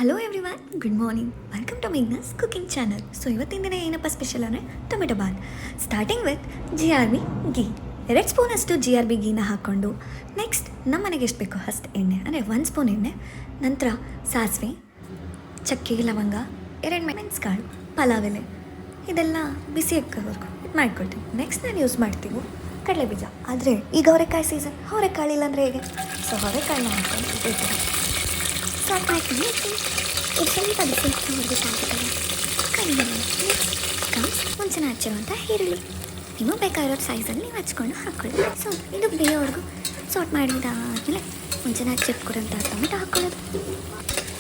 Hello everyone, good morning. Welcome to Meghna's cooking channel. So ಇವತ್ತಿನ ದಿನ ಏನಪ್ಪ ಸ್ಪೆಷಲ್ ಅಂದರೆ tomato bath. Starting with GRB ghee. 2 ಸ್ಪೂನಷ್ಟು GRB ಗೀನ ಹಾಕ್ಕೊಂಡು ನೆಕ್ಸ್ಟ್ ನಮ್ಮ ಮನೆಗೆ ಎಷ್ಟು ಬೇಕೋ ಅಷ್ಟು ಎಣ್ಣೆ, ಅಂದರೆ 1 ಸ್ಪೂನ್ ಎಣ್ಣೆ, ನಂತರ ಸಾಸಿವೆ, ಚಕ್ಕೆ, ಲವಂಗ, 2 ಮೆಣಸುಕಾಳು, ಪಲಾವ್ ಎಲೆ, ಇದೆಲ್ಲ ಬಿಸಿ ಎಕ್ಕೋವರೆಗೂ ಇದು ಮಾಡ್ಕೊಳ್ತೀವಿ. ನೆಕ್ಸ್ಟ್ ನಾನು ಯೂಸ್ ಮಾಡ್ತೀವಿ ಕಡಲೆ ಬೀಜ. ಆದರೆ ಈಗ ಅವರೆಕಾಯಿ ಸೀಸನ್, ಅವರೆಕಾಳು ಇಲ್ಲಾಂದರೆ ಹೇಗೆ? ಸೊ ಅವರೆಕಾಳನ್ನ ಹಾಕ್ಕೊಂಡು ಇದೇ ಥರ ಸ್ಟಾರ್ಟ್ ಮಾಡ್ತೀನಿ. ಇದು ಸ್ವಲ್ಪ ಬಿಸಿ ಹೊರಬೇಕಾಗುತ್ತಲ್ಲ ಕಡಿಮೆ. ನೆಕ್ಸ್ಟ್ ಮುಂಚೆನೇ ಹಚ್ಚಿರುವಂಥ ಈರುಳ್ಳಿ, ನೀವು ಬೇಕಾಗಿರೋ ಸೈಜಲ್ಲಿ ನೀವು ಹಚ್ಕೊಂಡು ಹಾಕ್ಕೊಳ್ಳಿ. ಸೊ ಇದು ಬೇಯೋವರೆಗೂ ಸಾರ್ಟ್ ಮಾಡಿದಾದಮೇಲೆ ಮುಂಚೆನೇ ಹಚ್ಚಿಟ್ಕೊಡೋಂಥ ಟೊಮೆಟೊ ಹಾಕ್ಕೊಳ್ಳೋದು,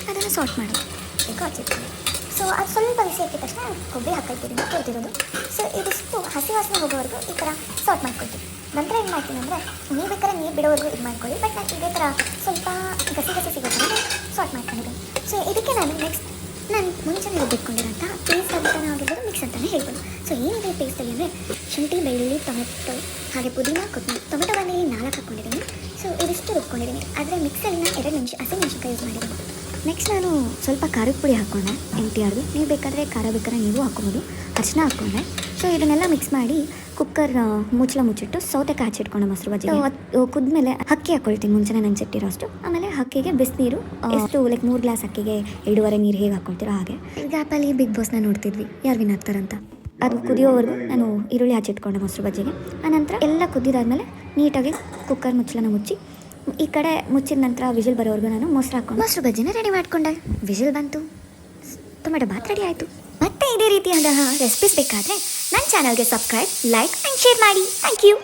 ಅದನ್ನು ಸಾರ್ಟ್ ಮಾಡೋದು, ಈಗ ಹಚ್ಚಿಟ್ಕೊಳ್ಳಿ. ಸೊ ಅದು ಸ್ವಲ್ಪ ಬಿಸಿ ಹಾಕಿದ ತಕ್ಷಣ ಕೊಬ್ಬರಿ ಹಾಕೊಳ್ತೀವಿ ಕೊಡ್ತಿರೋದು. ಸೊ ಇದಿಷ್ಟು ಹಸಿ ವಾಸನೆ ಹೋಗೋವರೆಗೂ ಈ ಥರ ಸಾರ್ಟ್ ಮಾಡ್ಕೊಳ್ತೀವಿ. ನಂತರ ಏನು ಮಾಡ್ತೀನಿ ಅಂದರೆ ನೀವು ಬೇಕಾದ್ರೆ ನೀರು ಬಿಡೋವರೆಗೂ ಇದು ಮಾಡ್ಕೊಳ್ಳಿ. ಬಟ್ ನಾನು ಇದೇ ಥರ ಸ್ವಲ್ಪ ಗಸಿ ಸಿಗೋ ಥರ ಸಾರ್ಟ್ ಮಾಡ್ಕೊಂಡಿದ್ದೀನಿ. ಸೊ ಇದಕ್ಕೆ ನಾನು ಮುಂಚೆನೇ ರುಬ್ಬಿಟ್ಕೊಂಡಿರೋಂಥ ಪೇಸ್ಟ್ ಅಂತಲೇ ಆಗಿರ್ಬೋದು, ಮಿಕ್ಸ್ ಅಂತಲೇ ಹೇಳ್ಬೋದು. ಸೊ ಏನಿದೆ ಪೇಸ್ಟಲ್ಲಿ ಅಂದರೆ ಶುಂಠಿ, ಬೆಳ್ಳುಳ್ಳಿ, ಟೊಮೆಟೊ, ಹಾಗೆ ಪುದೀನ, ಕೊತ್ತಂಬರಿ. ಟೊಮೆಟೊ ಬಂದು 4 ಹಾಕ್ಕೊಂಡಿದ್ದೀನಿ. ಸೊ ಇದಿಷ್ಟು ರುಬ್ಕೊಂಡಿದ್ದೀನಿ. ಆದರೆ ಮಿಕ್ಸಲ್ಲಿ ನಾನು 2 ಹಸಿಮೆಣಸಿನ್ಕಾಯಿ ಯೂಸ್ ಮಾಡಿದ್ದೀನಿ. ನೆಕ್ಸ್ಟ್ ನಾನು ಸ್ವಲ್ಪ ಖಾರದ ಪುಡಿ ಹಾಕ್ಕೊಂಡೆ, NTRದು. ನೀವು ಬೇಕಾದರೆ ಖಾರ ಬೇಕಾದ್ರೆ ನೀವು ಹಾಕ್ಕೊಬೋದು. ಅರಿಶಿನ ಹಾಕ್ಕೊಂಡೆ. ಸೊ ಇದನ್ನೆಲ್ಲ ಮಿಕ್ಸ್ ಮಾಡಿ ಕುಕ್ಕರ್ ಮುಚ್ಚಿಟ್ಟು ಸೌತೆಕಾಯಿ ಹಚ್ಚಿಟ್ಕೊಂಡೆ ಮೊಸರು ಬಜ್ಜಿಗೆ. ಕುದ್ಮೇಲೆ ಅಕ್ಕಿ ಹಾಕ್ಕೊಳ್ತೀನಿ, ಮುಂಚೆನೇ ನೆನೆಸಿಟ್ಟಿರೋ ಅಷ್ಟು. ಆಮೇಲೆ ಅಕ್ಕಿಗೆ ಬಿಸಿನೀರು ಎಷ್ಟು, ಲೈಕ್ 3 ಗ್ಲಾಸ್ ಅಕ್ಕಿಗೆ 2.5 ನೀರು ಹೇಗೆ ಹಾಕ್ಕೊಳ್ತೀರೋ ಹಾಗೆ. ಗ್ಯಾಪಲ್ಲಿ ಬಿಗ್ ಬಾಸ್ನ ನೋಡ್ತಿದ್ವಿ, ಯಾರು ವಿನ್ ಆಗ್ತಾರಂತ. ಅದು ಕುದಿಯೋವರೆಗೂ ನಾನು ಈರುಳ್ಳಿ ಹಚ್ಚಿಟ್ಕೊಂಡೆ ಮೊಸರು ಬಜ್ಜಿಗೆ. ಆನಂತರ ಎಲ್ಲ ಕುದ್ದಿದಾದ್ಮೇಲೆ ನೀಟಾಗಿ ಕುಕ್ಕರ್ ಮುಚ್ಚಳನ ಮುಚ್ಚಿ ಈ ಕಡೆ ಮುಚ್ಚಿದ ನಂತರ ವಿಜಿಲ್ ಬರೋವರೆಗೂ ನಾನು ಮೊಸರು ಹಾಕ್ಕೊಂಡು ಮೊಸರು ಬಜ್ಜಿನ ರೆಡಿ ಮಾಡಿಕೊಂಡೆ. ವಿಜಿಲ್ ಬಂತು, ಟೊಮೆಟೊ ಬಾತ್ ರೆಡಿ ಆಯಿತು. ಮತ್ತೆ ಇದೇ ರೀತಿಯಾದ ರೆಸಿಪೀಸ್ ಬೇಕಾದರೆ ನನ್ನ ಚಾನಲ್ಗೆ ಸಬ್ಸ್ಕ್ರೈಬ್, ಲೈಕ್ ಆ್ಯಂಡ್ ಶೇರ್ ಮಾಡಿ. Thank you.